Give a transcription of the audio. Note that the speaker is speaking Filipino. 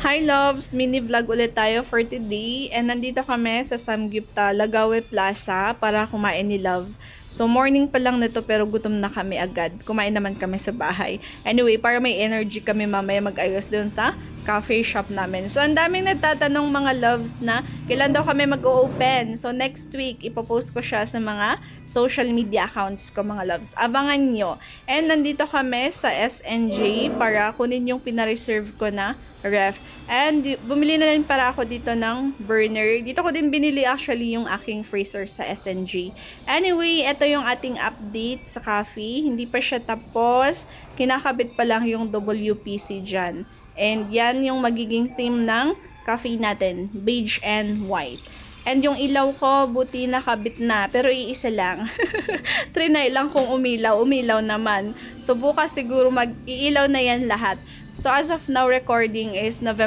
Hi loves! Mini vlog ulit tayo for today and nandito kami sa Samgyupta, Lagawe Plaza para kumain ni Love. So morning pa lang nito pero gutom na kami agad. Kumain naman kami sa bahay. Anyway, para may energy kami mamaya mag-ayos doon sa cafe shop namin. So ang daming nagtatanong mga loves na kailan daw kami mag-o-open. So next week, ipopost ko siya sa mga social media accounts ko mga loves. Abangan nyo. And nandito kami sa SNJ para kunin yung pinareserve ko na ref. And bumili na rin para ako dito ng burner. Dito ko din binili actually yung aking freezer sa SNG. Anyway, ito yung ating update sa coffee. Hindi pa siya tapos. Kinakabit pa lang yung WPC dyan. And yan yung magiging theme ng coffee natin. Beige and white. And yung ilaw ko, buti nakabit na. Pero iisa lang. Trinay lang kung umilaw. Umilaw naman. So bukas siguro mag-iilaw na yan lahat. So as of now, recording is November